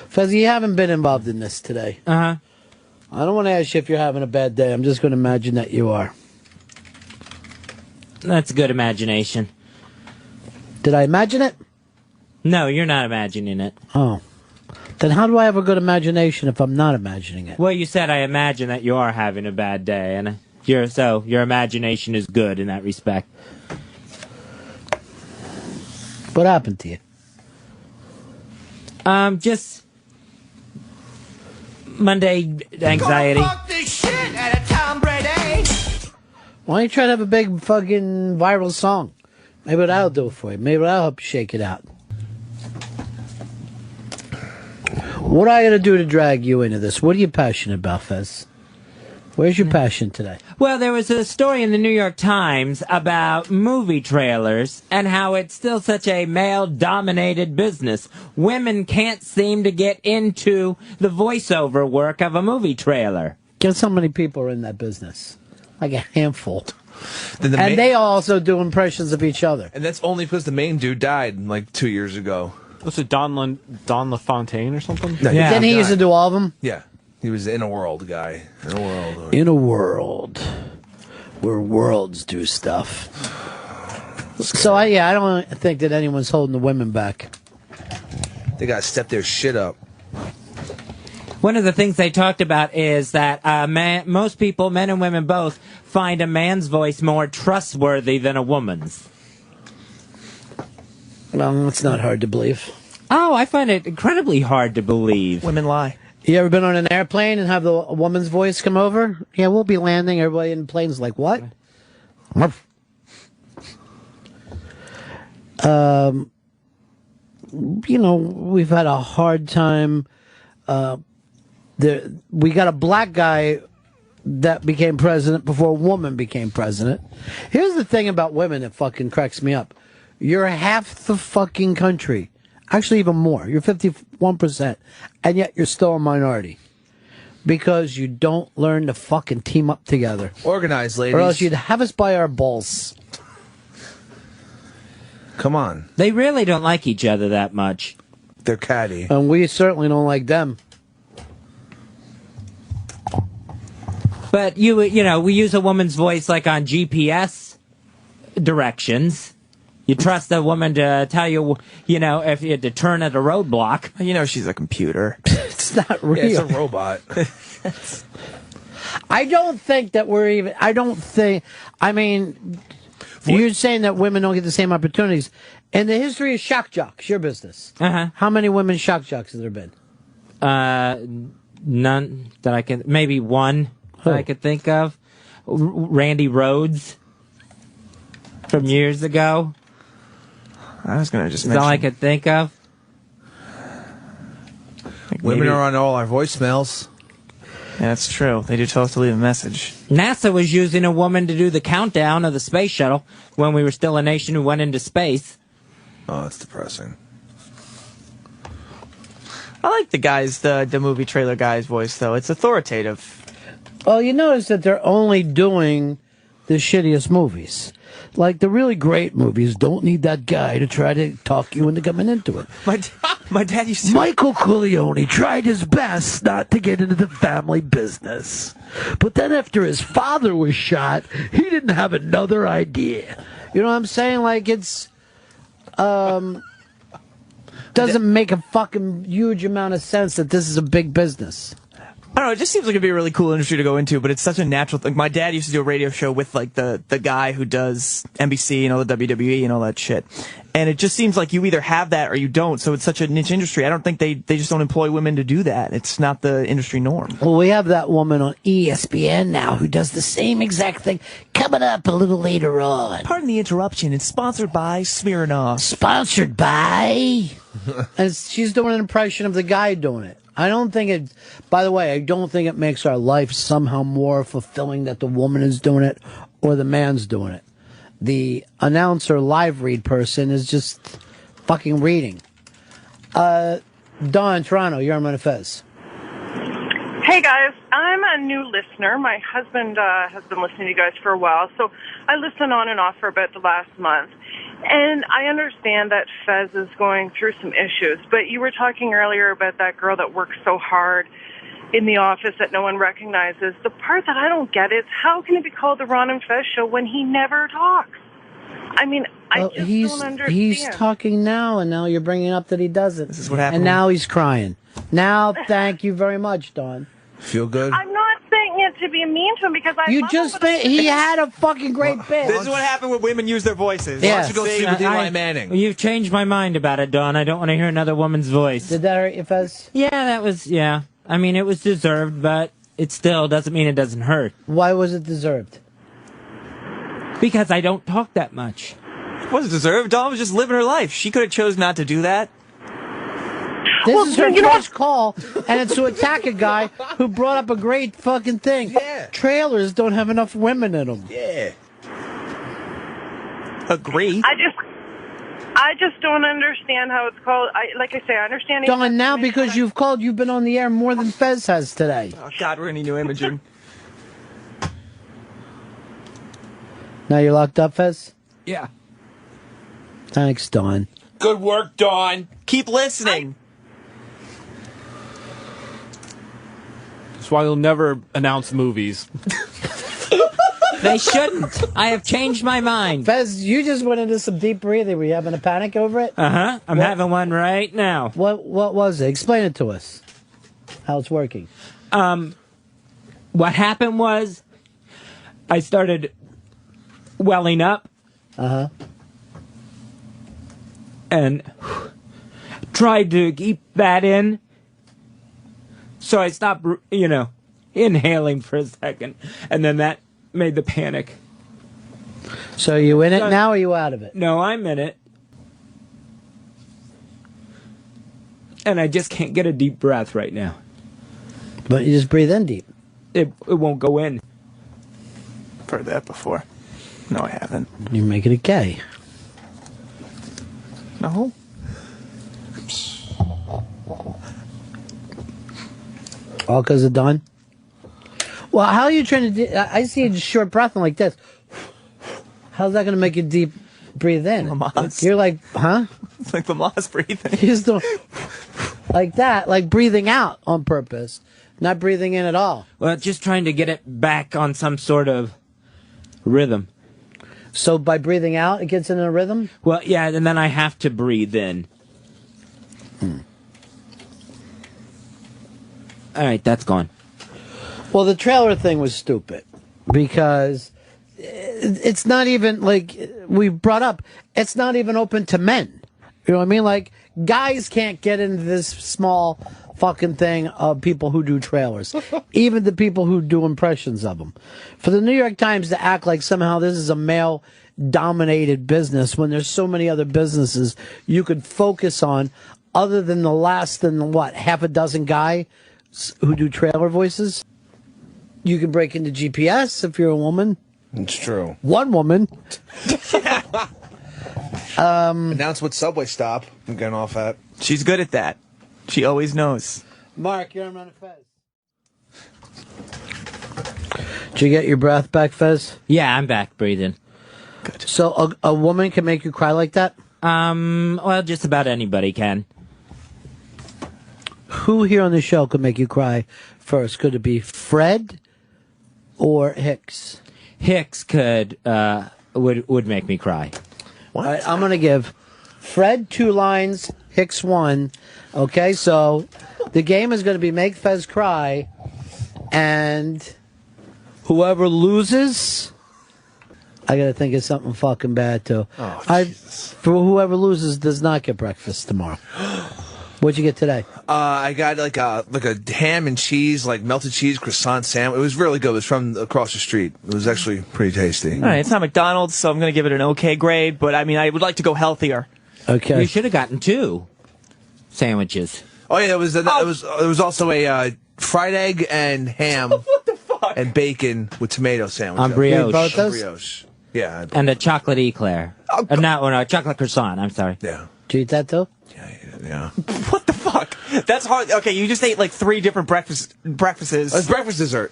Fez, you haven't been involved in this today. Uh-huh. I don't want to ask you if you're having a bad day. I'm just going to imagine that you are. That's good imagination. Did I imagine it? No, you're not imagining it. Oh. Then how do I have a good imagination if I'm not imagining it? Well, you said I imagine that you are having a bad day, and your imagination is good in that respect. What happened to you? Just Monday anxiety. Why don't you try to have a big fucking viral song? Maybe that'll do it for you. Maybe that'll help you shake it out. What are I going to do to drag you into this? What are you passionate about, Fez? Where's your passion today? Well, there was a story in the New York Times about movie trailers and how it's still such a male-dominated business. Women can't seem to get into the voiceover work of a movie trailer. Guess how many people are in that business? Like a handful. And they also do impressions of each other. And that's only because the main dude died like 2 years ago. Was it Don LaFontaine or something? No, yeah. Didn't he used to do all of them? Yeah. He was in a world guy. In a world where worlds do stuff. So, I don't think that anyone's holding the women back. They got to step their shit up. One of the things they talked about is that most people, men and women both, find a man's voice more trustworthy than a woman's. Well, it's not hard to believe. Oh, I find it incredibly hard to believe. Women lie. You ever been on an airplane and have a woman's voice come over? Yeah, we'll be landing. Everybody in the plane's like, what? We've had a hard time. We got a black guy that became president before a woman became president. Here's the thing about women that fucking cracks me up. You're half the fucking country. Actually, even more. You're 51%. And yet you're still a minority. Because you don't learn to fucking team up together. Organize, ladies. Or else you'd have us by our balls. Come on. They really don't like each other that much. They're catty. And we certainly don't like them. But, we use a woman's voice like on GPS directions. You trust a woman to tell you, if you had to turn at a roadblock. She's a computer. It's not real. Yeah, it's a robot. I don't think that you're saying that women don't get the same opportunities. In the history of shock jocks, your business, how many women shock jocks have there been? None that I can, maybe one that I could think of. Randy Rhoads from years ago. I was going to just mention. That's all I could think of. Women are on all our voicemails. Yeah, that's true. They do tell us to leave a message. NASA was using a woman to do the countdown of the space shuttle when we were still a nation who went into space. Oh, that's depressing. I like the movie trailer guy's voice, though. It's authoritative. Well, you notice that they're only doing the shittiest movies. Like, the really great movies don't need that guy to try to talk you into coming into it. My dad used to... Michael Corleone tried his best not to get into the family business. But then after his father was shot, he didn't have another idea. You know what I'm saying? Like, it's... doesn't make a fucking huge amount of sense that this is a big business. I don't know, it just seems like it'd be a really cool industry to go into, but it's such a natural thing. My dad used to do a radio show with, like, the guy who does NBC and all the WWE and all that shit. And it just seems like you either have that or you don't, so it's such a niche industry. I don't think they just don't employ women to do that. It's not the industry norm. Well, we have that woman on ESPN now who does the same exact thing coming up a little later on. Pardon the interruption. It's sponsored by Smirnoff. Sponsored by... and she's doing an impression of the guy doing it. I don't think it, by the way, I don't think it makes our life somehow more fulfilling that the woman is doing it or the man's doing it. The announcer live read person is just fucking reading. Don, Toronto, you're on Fez. Hey guys, I'm a new listener. My husband has been listening to you guys for a while, so I listen on and off for about the last month. And I understand that Fez is going through some issues, but you were talking earlier about that girl that works so hard in the office that no one recognizes. The part that I don't get is how can it be called the Ron and Fez show when he never talks? I mean, I just don't understand. He's talking now, and now you're bringing up that he doesn't. This is what happened. And now he's crying. Now, thank you very much, Dawn. Feel good? I'm not saying it to be mean to him because I You love just him, but he had a fucking great bit. This is what happened when women use their voices. Yeah. Why don't you go sleep with Eli Manning? You've changed my mind about it, Dawn. I don't want to hear another woman's voice. Did that hurt you, Fez? Yeah, that was, yeah. I mean, it was deserved, but it still doesn't mean it doesn't hurt. Why was it deserved? Because I don't talk that much. It wasn't deserved. Dawn was just living her life. She could have chose not to do that. This is her first call, and it's to attack a guy who brought up a great fucking thing. Yeah. Trailers don't have enough women in them. Yeah. Agree. I just don't understand how it's called. Like I say, I understand. Dawn, now because you've called, you've been on the air more than Fez has today. Oh, God, we're going to need new imaging. Now you're locked up, Fez? Yeah. Thanks, Dawn. Good work, Dawn. Keep listening. That's why you'll never announce movies. They shouldn't. I have changed my mind. Fez, you just went into some deep breathing. Were you having a panic over it? Uh-huh. I'm having one right now. What was it? Explain it to us. How it's working. What happened was I started welling up. Uh-huh. And tried to keep that in. So I stopped, inhaling for a second. And then that made the panic. So are you in it now or are you out of it? No, I'm in it. And I just can't get a deep breath right now. But you just breathe in deep. It won't go in. I've heard that before. No, I haven't. You're making it gay. No. All because of Dawn? Well, how are you trying to do... I see you just short breathing like this. How's that going to make you deep breathe in? Lamaze. You're like, huh? It's like Lamaze breathing. You're just doing like that, like breathing out on purpose, not breathing in at all. Well, just trying to get it back on some sort of rhythm. So by breathing out, it gets in a rhythm? Well, yeah, and then I have to breathe in. All right, that's gone. Well, the trailer thing was stupid because it's not even like we brought up. It's not even open to men. You know what I mean? Like guys can't get into this small fucking thing of people who do trailers, even the people who do impressions of them. For the New York Times to act like somehow this is a male-dominated business when there's so many other businesses you could focus on other than the last than what, half a dozen guys who do trailer voices. You can break into GPS if you're a woman. It's true. One woman. Announce what subway stop I'm getting off at. She's good at that. She always knows. Mark, you're on Run Fez. Did you get your breath back, Fez? Yeah, I'm back breathing. Good. So a woman can make you cry like that? Well, just about anybody can. Who here on the show could make you cry first? Could it be Fred or Hicks? Hicks would make me cry. All right, I'm going to give Fred 2 lines, Hicks 1. Okay, so the game is going to be make Fez cry, and whoever loses, I got to think of something fucking bad too. Oh, for whoever loses does not get breakfast tomorrow. What'd you get today? I got like a ham and cheese, like melted cheese croissant sandwich. It was really good. It was from across the street. It was actually pretty tasty. All right, it's not McDonald's, so I'm going to give it an okay grade, but I mean, I would like to go healthier. Okay. You should have gotten 2 sandwiches. Oh yeah, it was also a fried egg and ham and bacon with tomato sandwich. On brioche. Both those? Brioche. Yeah. And a chocolate eclair. No, chocolate croissant, I'm sorry. Yeah. Did you eat that too? Yeah. What the fuck? That's hard. Okay, you just ate like 3 different breakfasts. It's breakfast dessert.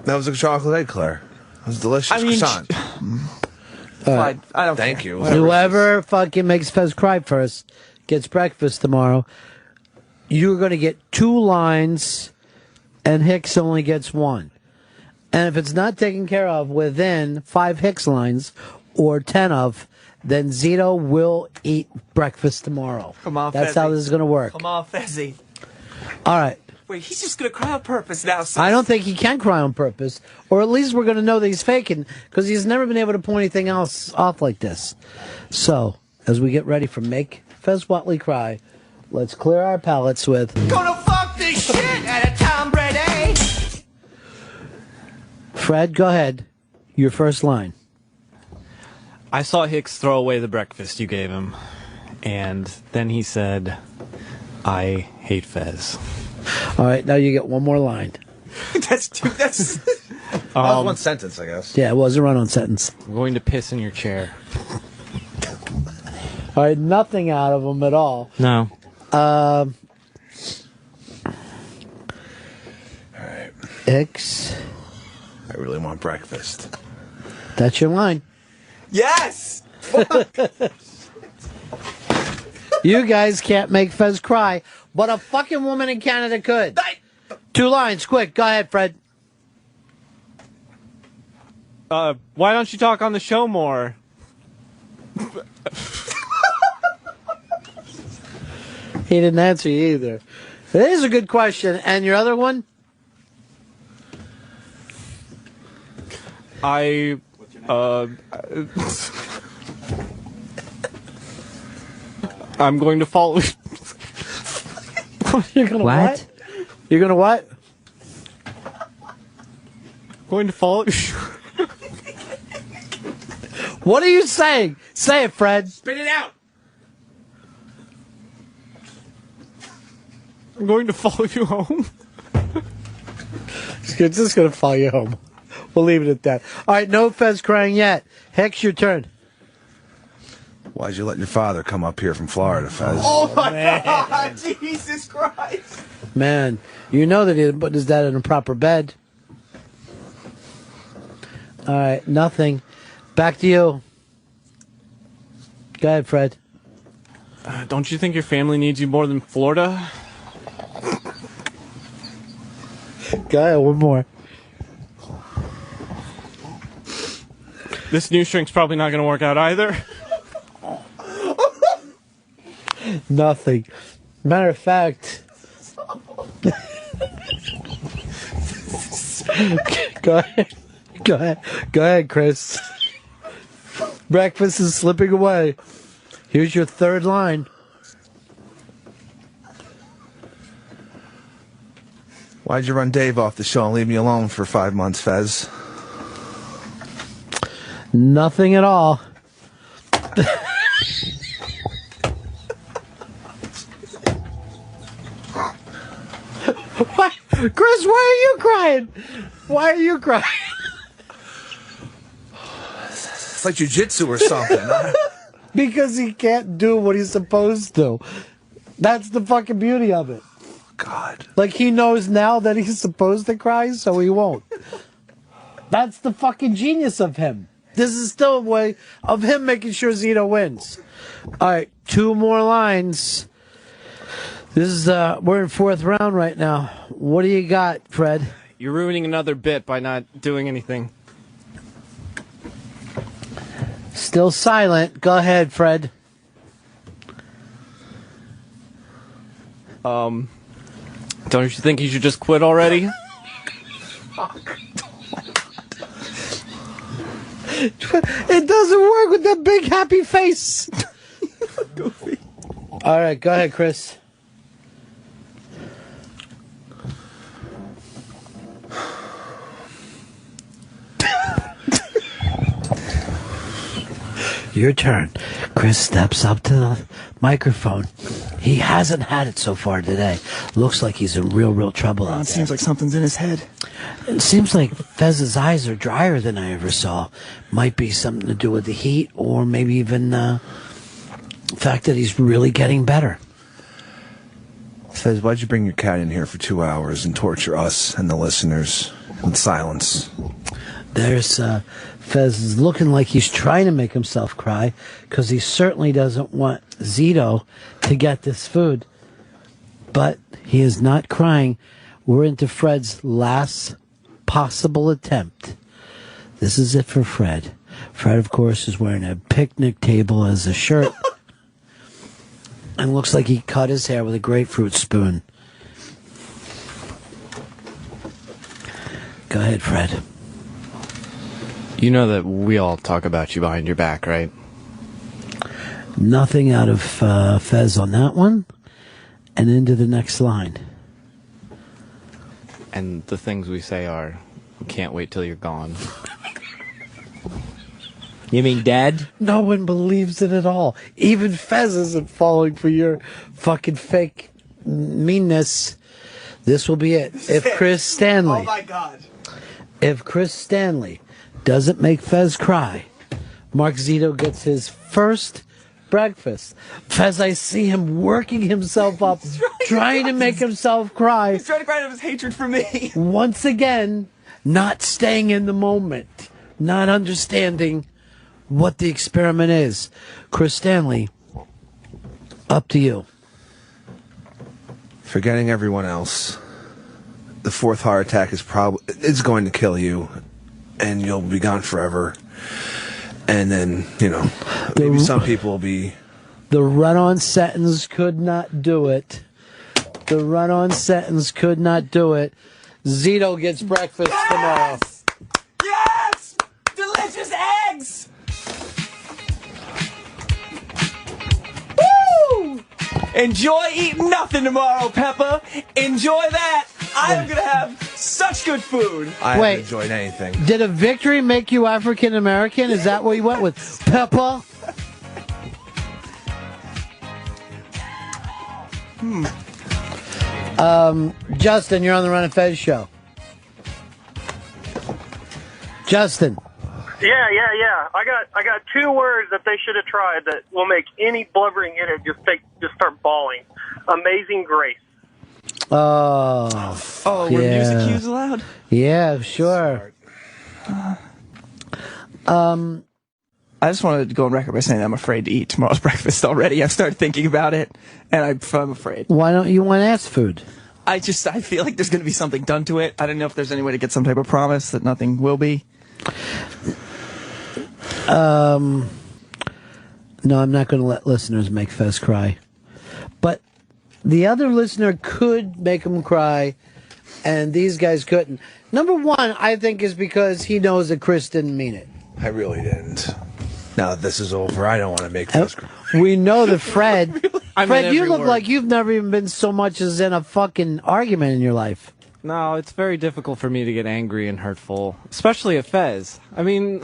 That was a chocolate eclair. It was delicious. I mean, croissant. Fine. I don't Thank care. you. Whoever fucking makes Fez cry first gets breakfast tomorrow. You're going to get 2 lines, and Hicks only gets 1. And if it's not taken care of within 5 Hicks lines or 10 of, then Zito will eat breakfast tomorrow. Come on, That's Fezzy. how this is going to work. Come on, Fezzy. All right. Wait, he's just gonna cry on purpose now. So I don't think he can cry on purpose, or at least we're going to know that he's faking, because he's never been able to pull anything else off like this. So, as we get ready for Make Fez Watley Cry, let's clear our palates with... Gonna fuck this shit at a Tom Brady. Fred, go ahead. Your first line. I saw Hicks throw away the breakfast you gave him, and then he said, I hate Fez. All right, now you get one more line. That's That was one sentence, I guess. Yeah, it was a run-on sentence. I'm going to piss in your chair. All right, nothing out of him at all. No. All right. Hicks, I really want breakfast. that's your line. yes. You guys can't make Fez cry, but a fucking woman in Canada could. 2 lines, quick. Go ahead, Fred. Why don't you talk on the show more? He didn't answer you either. It is a good question. And your other one? I'm going to follow. You're gonna what? You're gonna what? Going to follow. What are you saying? Say it, Fred. Spit it out. I'm going to follow you home. It's just gonna follow you home. We'll leave it at that. All right, no Fez crying yet. Hicks, your turn. Why'd you let your father come up here from Florida, Fez? Oh my God! Jesus Christ! Man, you know that he didn't put his dad in a proper bed. All right, nothing. Back to you. Go ahead, Fred. Don't you think your family needs you more than Florida? Go ahead, one more. This new shrink's probably not going to work out either. Nothing. Matter of fact. Go ahead. Go ahead. Go ahead, Chris. Breakfast is slipping away. Here's your third line. Why'd you run Dave off the show and leave me alone for 5 months, Fez? Nothing at all. What? Chris, why are you crying? Why are you crying? It's like jujitsu or something. Because he can't do what he's supposed to. That's the fucking beauty of it. God. Like, he knows now that he's supposed to cry, so he won't. That's the fucking genius of him. This is still a way of him making sure Zito wins. All right, 2 more lines. This is, we're in 4th round right now. What do you got, Fred? You're ruining another bit by not doing anything. Still silent. Go ahead, Fred. Don't you think you should just quit already? It doesn't work with that big happy face. All right, go ahead, Chris. Your turn. Chris steps up to the microphone. He hasn't had it so far today. Looks like he's in real trouble out there. It seems like something's in his head. It seems like Fez's eyes are drier than I ever saw. Might be something to do with the heat, or maybe even the fact that he's really getting better. Fez, why'd you bring your cat in here for 2 hours and torture us and the listeners in silence? There's Fez is looking like he's trying to make himself cry because he certainly doesn't want Zito to get this food. But he is not crying. We're into Fred's last possible attempt. This is it for Fred. Fred, of course, is wearing a picnic table as a shirt. And looks like he cut his hair with a grapefruit spoon. Go ahead, Fred. You know that we all talk about you behind your back, right? Nothing out of Fez on that one. And into the next line. And the things we say are, we can't wait till you're gone. You mean dead? No one believes it at all. Even Fez isn't falling for your fucking fake meanness. This will be it. If Chris Stanley... Oh, my God. If Chris Stanley doesn't make Fez cry, Mark Ztio gets his first breakfast. Fez, I see him working himself up, trying to make himself cry. He's trying to cry out of his hatred for me. Once again, not staying in the moment, not understanding what the experiment is. Chris Stanley, up to you. Forgetting everyone else, the fourth heart attack is going to kill you, and you'll be gone forever. And then, maybe some people will be... The run-on sentence could not do it. The run-on sentence could not do it. Zito gets breakfast tomorrow. Yes! Delicious eggs! Woo! Enjoy eating nothing tomorrow, Peppa. Enjoy that. I am going to have such good food. I haven't enjoyed anything. Did a victory make you African American? Is that what you went with? Peppa? Justin, you're on the Run and Fez show. Justin. Yeah. I got two words that they should have tried that will make any blubbering idiot just start bawling. Amazing Grace. Oh, were music cues allowed? Yeah, sure. I just wanted to go on record by saying I'm afraid to eat tomorrow's breakfast already. I've started thinking about it, and I'm afraid. Why don't you want ass food? I feel like there's going to be something done to it. I don't know if there's any way to get some type of promise that nothing will be. No, I'm not going to let listeners make Fez cry. But the other listener could make him cry, and these guys couldn't. Number one, I think, is because he knows that Chris didn't mean it. I really didn't. Now that this is over, I don't want to make Fez cry. We know that Fred... Fred, you look word. like you've never even been so much as in a fucking argument in your life. No, it's very difficult for me to get angry and hurtful, especially at Fez. I mean...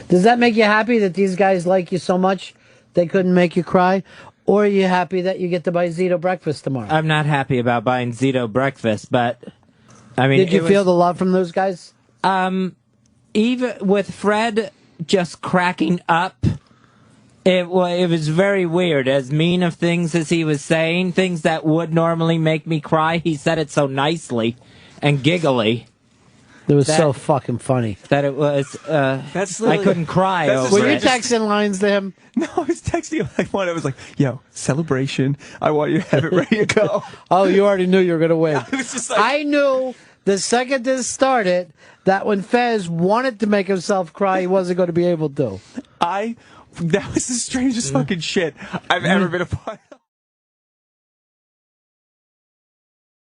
Does that make you happy that these guys like you so much they couldn't make you cry? Or are you happy that you get to buy Zito breakfast tomorrow? I'm not happy about buying Zito breakfast, but... I mean, Did you feel the love from those guys? Even with Fred just cracking up, it was very weird. As mean of things as he was saying, things that would normally make me cry, he said it so nicely and giggly. It was so fucking funny. That it was, I couldn't cry over Were you it. texting lines to him? No, I was texting him like one. I was like, yo, celebration. I want you to have it ready to go. Oh, you already knew you were going to win. I was just like... I knew the second this started that when Fez wanted to make himself cry, he wasn't going to be able to. That was the strangest fucking shit I've ever been a part of.